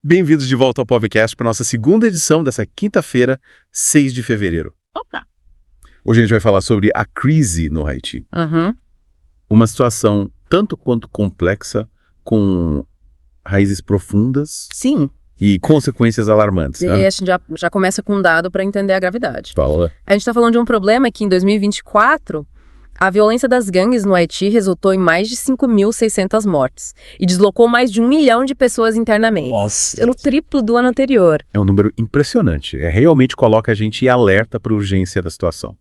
Bem-vindos de volta ao podcast para nossa segunda edição dessa quinta-feira, 6 de fevereiro. Opa! Hoje a gente vai falar sobre a crise no Haiti. Uma situação tanto quanto complexa, com raízes profundas Sim. e consequências alarmantes. E Né? a gente já começa com um dado para entender a gravidade. Fala. A gente está falando de um problema que em 2024, a violência das gangues no Haiti resultou em mais de 5.600 mortes e deslocou mais de 1 milhão de pessoas internamente. Nossa. Pelo triplo do ano anterior. É um número impressionante. Realmente coloca a gente em alerta para a urgência da situação.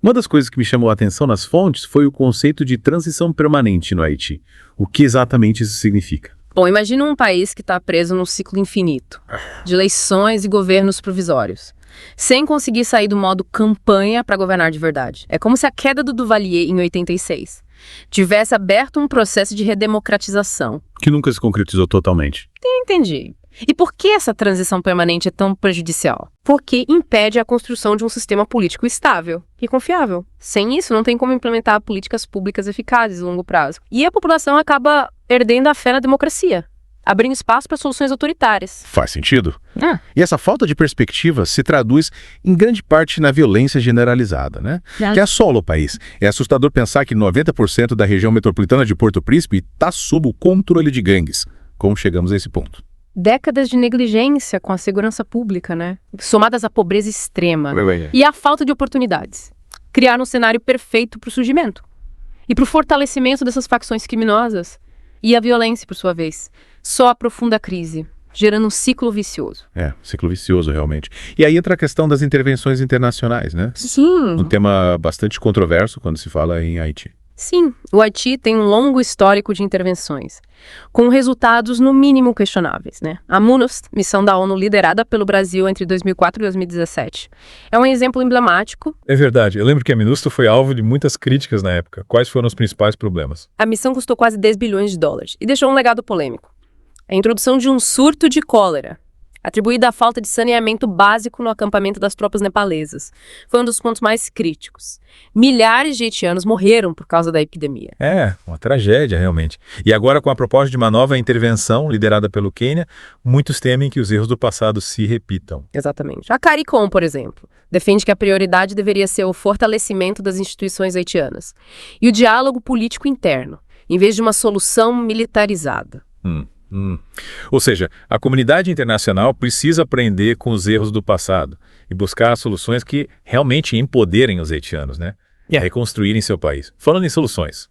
Uma das coisas que me chamou a atenção nas fontes foi o conceito de transição permanente no Haiti. O que exatamente isso significa? Bom, imagina um país que está preso num ciclo infinito de eleições e governos provisórios, sem conseguir sair do modo campanha para governar de verdade. É como se a queda do Duvalier em 86 tivesse aberto um processo de redemocratização. Que nunca se concretizou totalmente. Entendi. E por que essa transição permanente é tão prejudicial? Porque impede a construção de um sistema político estável e confiável. Sem isso, não tem como implementar políticas públicas eficazes a longo prazo. E a população acaba perdendo a fé na democracia, abrindo espaço para soluções autoritárias. Faz sentido? E essa falta de perspectiva se traduz em grande parte na violência generalizada, né? Que assola o país. É assustador pensar que 90% da região metropolitana de Porto Príncipe está sob o controle de gangues. Como chegamos a esse ponto? Décadas de negligência com a segurança pública, né? Somadas à pobreza extrema e à falta de oportunidades. Criaram um cenário perfeito para o surgimento e para o fortalecimento dessas facções criminosas. E a violência, por sua vez, só aprofunda a crise, gerando um ciclo vicioso. Ciclo vicioso, realmente. E aí entra a questão das intervenções internacionais, né? Sim. Um tema bastante controverso quando se fala em Haiti. Sim, o Haiti tem um longo histórico de intervenções, com resultados no mínimo questionáveis, né? A MONUST, missão da ONU liderada pelo Brasil entre 2004 e 2017, é um exemplo emblemático. É verdade, eu lembro que a MINUSTO foi alvo de muitas críticas na época. Quais foram os principais problemas? A missão custou quase 10 bilhões de dólares e deixou um legado polêmico. A introdução de um surto de cólera, atribuída à falta de saneamento básico no acampamento das tropas nepalesas. Foi um dos pontos mais críticos. Milhares de haitianos morreram por causa da epidemia. Uma tragédia, realmente. E agora, com a proposta de uma nova intervenção liderada pelo Quênia, muitos temem que os erros do passado se repitam. Exatamente. A CARICOM, por exemplo, defende que a prioridade deveria ser o fortalecimento das instituições haitianas e o diálogo político interno, em vez de uma solução militarizada. Ou seja, a comunidade internacional precisa aprender com os erros do passado e buscar soluções que realmente empoderem os haitianos, né? E a reconstruírem seu país. Falando em soluções.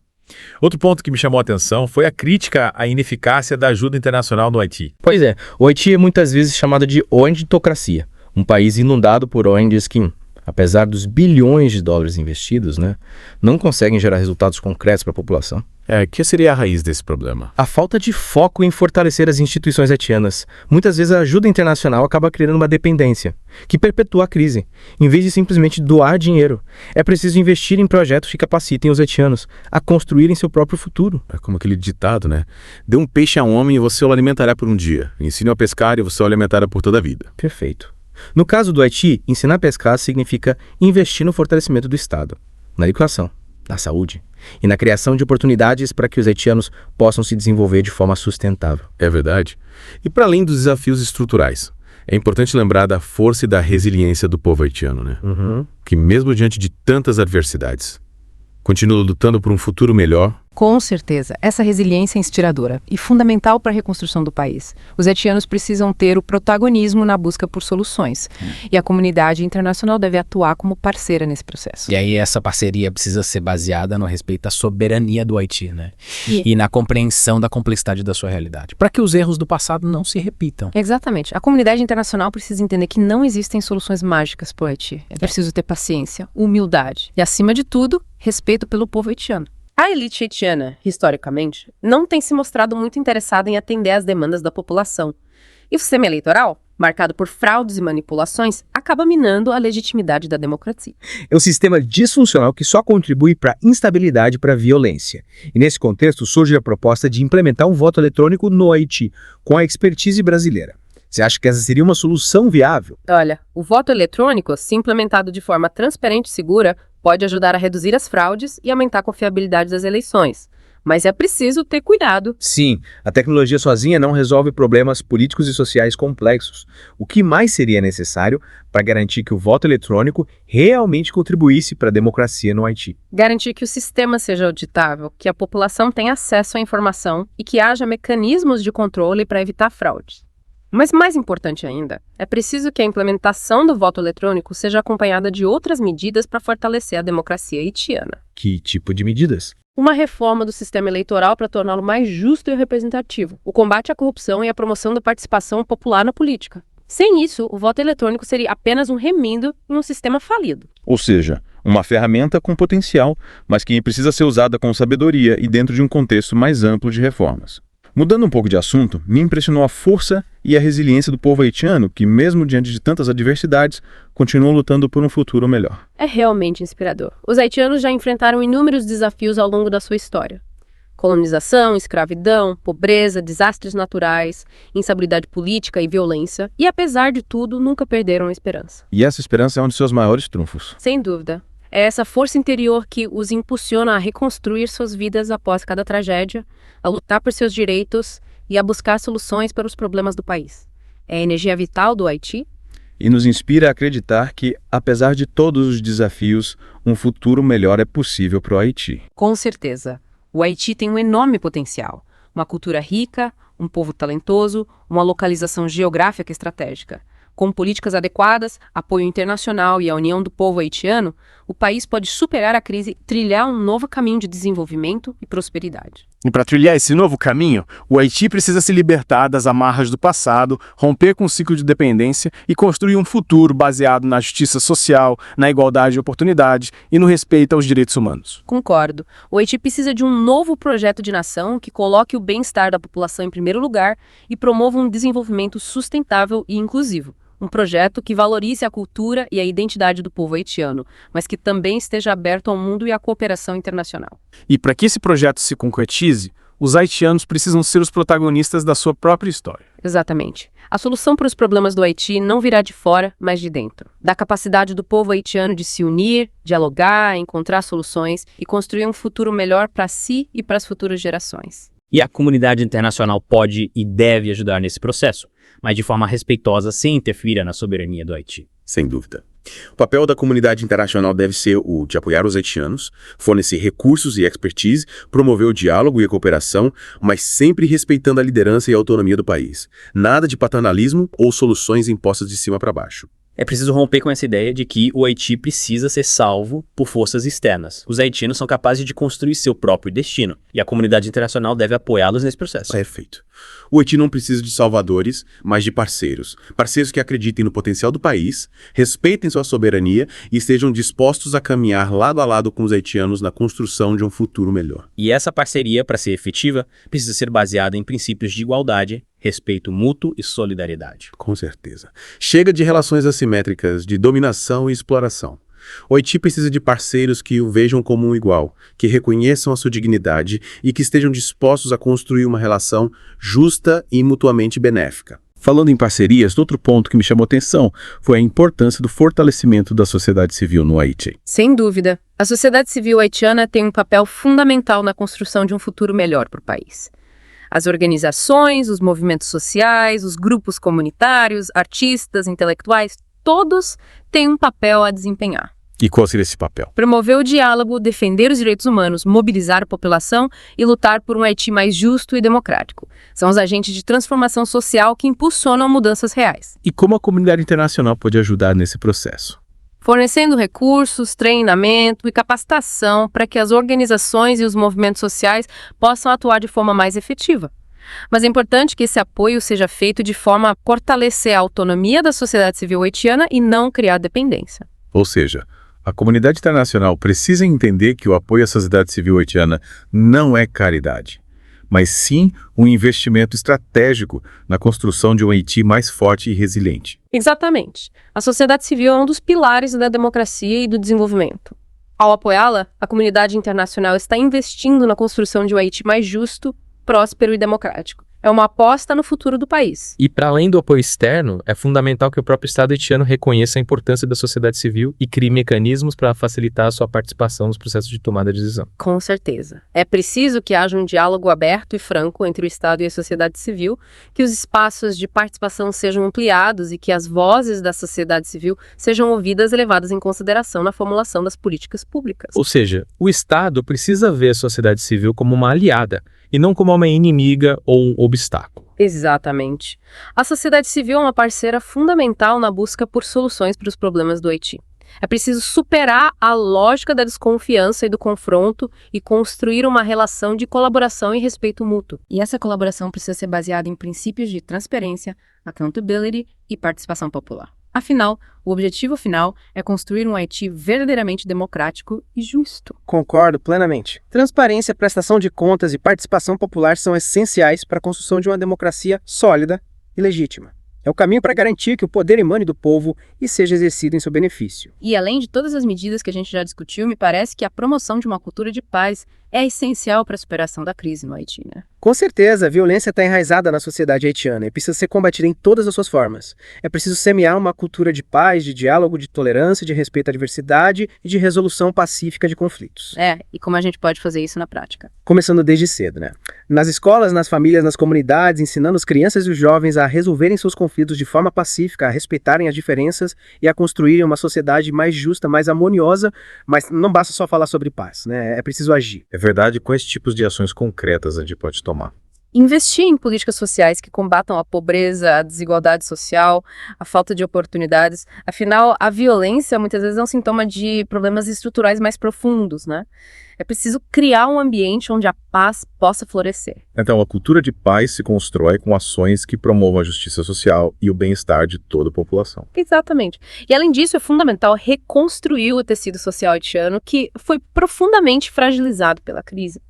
Outro ponto que me chamou a atenção foi a crítica à ineficácia da ajuda internacional no Haiti. Pois é, o Haiti é muitas vezes chamado de ONG-tocracia, um país inundado por ONGs que, apesar dos bilhões de dólares investidos, né, não conseguem gerar resultados concretos para a população. Que seria a raiz desse problema? A falta de foco em fortalecer as instituições haitianas. Muitas vezes a ajuda internacional acaba criando uma dependência, que perpetua a crise, em vez de simplesmente doar dinheiro. É preciso investir em projetos que capacitem os haitianos a construírem seu próprio futuro. É como aquele ditado, né? Dê um peixe a um homem e você o alimentará por um dia. Ensine-o a pescar e você o alimentará por toda a vida. Perfeito. No caso do Haiti, ensinar a pescar significa investir no fortalecimento do Estado, na educação, na saúde e na criação de oportunidades para que os haitianos possam se desenvolver de forma sustentável. É verdade. E para além dos desafios estruturais, é importante lembrar da força e da resiliência do povo haitiano, né? Que mesmo diante de tantas adversidades, continua lutando por um futuro melhor. Com certeza, essa resiliência é inspiradora e fundamental para a reconstrução do país. Os haitianos precisam ter o protagonismo na busca por soluções. E a comunidade internacional deve atuar como parceira nesse processo. E aí essa parceria precisa ser baseada no respeito à soberania do Haiti, né? E na compreensão da complexidade da sua realidade, para que os erros do passado não se repitam. Exatamente. A comunidade internacional precisa entender que não existem soluções mágicas para o Haiti. É preciso ter paciência, humildade e, acima de tudo, respeito pelo povo haitiano. A elite haitiana, historicamente, não tem se mostrado muito interessada em atender às demandas da população. E o sistema eleitoral, marcado por fraudes e manipulações, acaba minando a legitimidade da democracia. É um sistema disfuncional que só contribui para a instabilidade e para a violência. E nesse contexto surge a proposta de implementar um voto eletrônico no Haiti, com a expertise brasileira. Você acha que essa seria uma solução viável? Olha, o voto eletrônico, se implementado de forma transparente e segura, pode ajudar a reduzir as fraudes e aumentar a confiabilidade das eleições. Mas é preciso ter cuidado. Sim, a tecnologia sozinha não resolve problemas políticos e sociais complexos. O que mais seria necessário para garantir que o voto eletrônico realmente contribuísse para a democracia no Haiti? Garantir que o sistema seja auditável, que a população tenha acesso à informação e que haja mecanismos de controle para evitar fraudes. Mas mais importante ainda, é preciso que a implementação do voto eletrônico seja acompanhada de outras medidas para fortalecer a democracia haitiana. Que tipo de medidas? Uma reforma do sistema eleitoral para torná-lo mais justo e representativo, o combate à corrupção e a promoção da participação popular na política. Sem isso, o voto eletrônico seria apenas um remendo em um sistema falido. Ou seja, uma ferramenta com potencial, mas que precisa ser usada com sabedoria e dentro de um contexto mais amplo de reformas. Mudando um pouco de assunto, me impressionou a força e a resiliência do povo haitiano, que mesmo diante de tantas adversidades, continua lutando por um futuro melhor. É realmente inspirador. Os haitianos já enfrentaram inúmeros desafios ao longo da sua história. Colonização, escravidão, pobreza, desastres naturais, instabilidade política e violência. E apesar de tudo, nunca perderam a esperança. E essa esperança é um de seus maiores trunfos. Sem dúvida. É essa força interior que os impulsiona a reconstruir suas vidas após cada tragédia, a lutar por seus direitos e a buscar soluções para os problemas do país. É a energia vital do Haiti. E nos inspira a acreditar que, apesar de todos os desafios, um futuro melhor é possível para o Haiti. Com certeza. O Haiti tem um enorme potencial. Uma cultura rica, um povo talentoso, uma localização geográfica estratégica. Com políticas adequadas, apoio internacional e a união do povo haitiano, o país pode superar a crise e trilhar um novo caminho de desenvolvimento e prosperidade. E para trilhar esse novo caminho, o Haiti precisa se libertar das amarras do passado, romper com o ciclo de dependência e construir um futuro baseado na justiça social, na igualdade de oportunidades e no respeito aos direitos humanos. Concordo. O Haiti precisa de um novo projeto de nação que coloque o bem-estar da população em primeiro lugar e promova um desenvolvimento sustentável e inclusivo. Um projeto que valorize a cultura e a identidade do povo haitiano, mas que também esteja aberto ao mundo e à cooperação internacional. E para que esse projeto se concretize, os haitianos precisam ser os protagonistas da sua própria história. Exatamente. A solução para os problemas do Haiti não virá de fora, mas de dentro. Da capacidade do povo haitiano de se unir, dialogar, encontrar soluções e construir um futuro melhor para si e para as futuras gerações. E a comunidade internacional pode e deve ajudar nesse processo, mas de forma respeitosa, sem interferir na soberania do Haiti. Sem dúvida. O papel da comunidade internacional deve ser o de apoiar os haitianos, fornecer recursos e expertise, promover o diálogo e a cooperação, mas sempre respeitando a liderança e a autonomia do país. Nada de paternalismo ou soluções impostas de cima para baixo. É preciso romper com essa ideia de que o Haiti precisa ser salvo por forças externas. Os haitianos são capazes de construir seu próprio destino, e a comunidade internacional deve apoiá-los nesse processo. Perfeito. O Haiti não precisa de salvadores, mas de parceiros. Parceiros que acreditem no potencial do país, respeitem sua soberania e estejam dispostos a caminhar lado a lado com os haitianos na construção de um futuro melhor. E essa parceria, para ser efetiva, precisa ser baseada em princípios de igualdade, respeito mútuo e solidariedade. Com certeza. Chega de relações assimétricas, de dominação e exploração. O Haiti precisa de parceiros que o vejam como um igual, que reconheçam a sua dignidade e que estejam dispostos a construir uma relação justa e mutuamente benéfica. Falando em parcerias, outro ponto que me chamou atenção foi a importância do fortalecimento da sociedade civil no Haiti. Sem dúvida. A sociedade civil haitiana tem um papel fundamental na construção de um futuro melhor para o país. As organizações, os movimentos sociais, os grupos comunitários, artistas, intelectuais, todos têm um papel a desempenhar. E qual seria esse papel? Promover o diálogo, defender os direitos humanos, mobilizar a população e lutar por um Haiti mais justo e democrático. São os agentes de transformação social que impulsionam mudanças reais. E como a comunidade internacional pode ajudar nesse processo? Fornecendo recursos, treinamento e capacitação para que as organizações e os movimentos sociais possam atuar de forma mais efetiva. Mas é importante que esse apoio seja feito de forma a fortalecer a autonomia da sociedade civil haitiana e não criar dependência. Ou seja, a comunidade internacional precisa entender que o apoio à sociedade civil haitiana não é caridade, mas sim um investimento estratégico na construção de um Haiti mais forte e resiliente. Exatamente. A sociedade civil é um dos pilares da democracia e do desenvolvimento. Ao apoiá-la, a comunidade internacional está investindo na construção de um Haiti mais justo, próspero e democrático. É uma aposta no futuro do país. E para além do apoio externo, é fundamental que o próprio Estado haitiano reconheça a importância da sociedade civil e crie mecanismos para facilitar a sua participação nos processos de tomada de decisão. Com certeza. É preciso que haja um diálogo aberto e franco entre o Estado e a sociedade civil, que os espaços de participação sejam ampliados e que as vozes da sociedade civil sejam ouvidas e levadas em consideração na formulação das políticas públicas. Ou seja, o Estado precisa ver a sociedade civil como uma aliada e não como uma inimiga ou um obstáculo. Exatamente. A sociedade civil é uma parceira fundamental na busca por soluções para os problemas do Haiti. É preciso superar a lógica da desconfiança e do confronto e construir uma relação de colaboração e respeito mútuo. E essa colaboração precisa ser baseada em princípios de transparência, accountability e participação popular. Afinal, o objetivo final é construir um Haiti verdadeiramente democrático e justo. Concordo plenamente. Transparência, prestação de contas e participação popular são essenciais para a construção de uma democracia sólida e legítima. É o caminho para garantir que o poder emane do povo e seja exercido em seu benefício. E além de todas as medidas que a gente já discutiu, me parece que a promoção de uma cultura de paz é essencial para a superação da crise no Haiti, né? Com certeza, a violência está enraizada na sociedade haitiana e precisa ser combatida em todas as suas formas. É preciso semear uma cultura de paz, de diálogo, de tolerância, de respeito à diversidade e de resolução pacífica de conflitos. E como a gente pode fazer isso na prática? Começando desde cedo, né? Nas escolas, nas famílias, nas comunidades, ensinando as crianças e os jovens a resolverem seus conflitos de forma pacífica, a respeitarem as diferenças e a construírem uma sociedade mais justa, mais harmoniosa, mas não basta só falar sobre paz, né? É preciso agir. É verdade, quais tipos de ações concretas a gente pode tomar? Investir em políticas sociais que combatam a pobreza, a desigualdade social, a falta de oportunidades. Afinal, a violência muitas vezes é um sintoma de problemas estruturais mais profundos, né? É preciso criar um ambiente onde a paz possa florescer. Então, a cultura de paz se constrói com ações que promovam a justiça social e o bem-estar de toda a população. Exatamente. E além disso, é fundamental reconstruir o tecido social haitiano que foi profundamente fragilizado pela crise.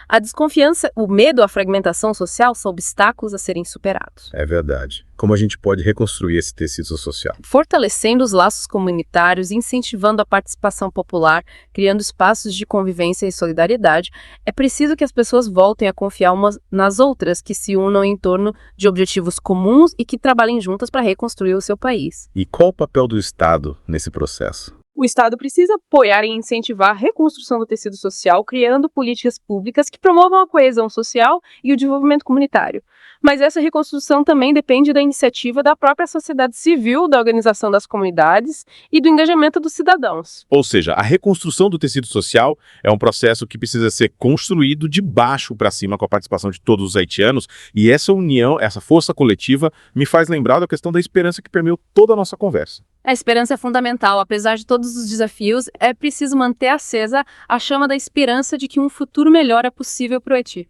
A desconfiança, o medo, a fragmentação social são obstáculos a serem superados. É verdade. Como a gente pode reconstruir esse tecido social? Fortalecendo os laços comunitários, incentivando a participação popular, criando espaços de convivência e solidariedade, é preciso que as pessoas voltem a confiar umas nas outras, que se unam em torno de objetivos comuns e que trabalhem juntas para reconstruir o seu país. E qual o papel do Estado nesse processo? O Estado precisa apoiar e incentivar a reconstrução do tecido social, criando políticas públicas que promovam a coesão social e o desenvolvimento comunitário. Mas essa reconstrução também depende da iniciativa da própria sociedade civil, da organização das comunidades e do engajamento dos cidadãos. Ou seja, a reconstrução do tecido social é um processo que precisa ser construído de baixo para cima com a participação de todos os haitianos, e essa união, essa força coletiva me faz lembrar da questão da esperança que permeou toda a nossa conversa. A esperança é fundamental. Apesar de todos os desafios, é preciso manter acesa a chama da esperança de que um futuro melhor é possível para o Haiti.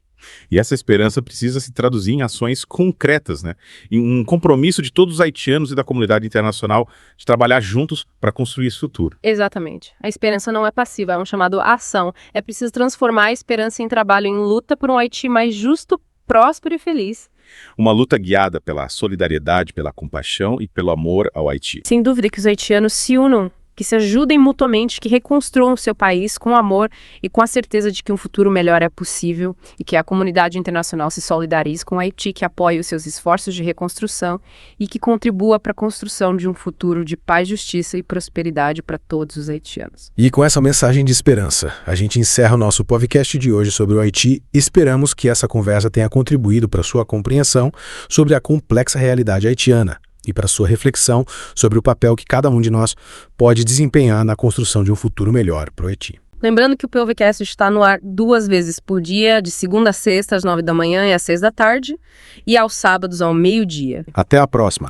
E essa esperança precisa se traduzir em ações concretas, né? Em um compromisso de todos os haitianos e da comunidade internacional de trabalhar juntos para construir esse futuro. Exatamente. A esperança não é passiva, é um chamado à ação. É preciso transformar a esperança em trabalho, em luta por um Haiti mais justo, próspero e feliz. Uma luta guiada pela solidariedade, pela compaixão e pelo amor ao Haiti. Sem dúvida que os haitianos se unam, que se ajudem mutuamente, que reconstruam o seu país com amor e com a certeza de que um futuro melhor é possível e que a comunidade internacional se solidarize com o Haiti, que apoie os seus esforços de reconstrução e que contribua para a construção de um futuro de paz, justiça e prosperidade para todos os haitianos. E com essa mensagem de esperança, a gente encerra o nosso podcast de hoje sobre o Haiti. Esperamos que essa conversa tenha contribuído para sua compreensão sobre a complexa realidade haitiana e para sua reflexão sobre o papel que cada um de nós pode desempenhar na construção de um futuro melhor para o Haiti. Lembrando que o POVcast está no ar 2 vezes por dia, de segunda a sexta, às 9 da manhã e às 6 da tarde, e aos sábados ao meio-dia. Até a próxima!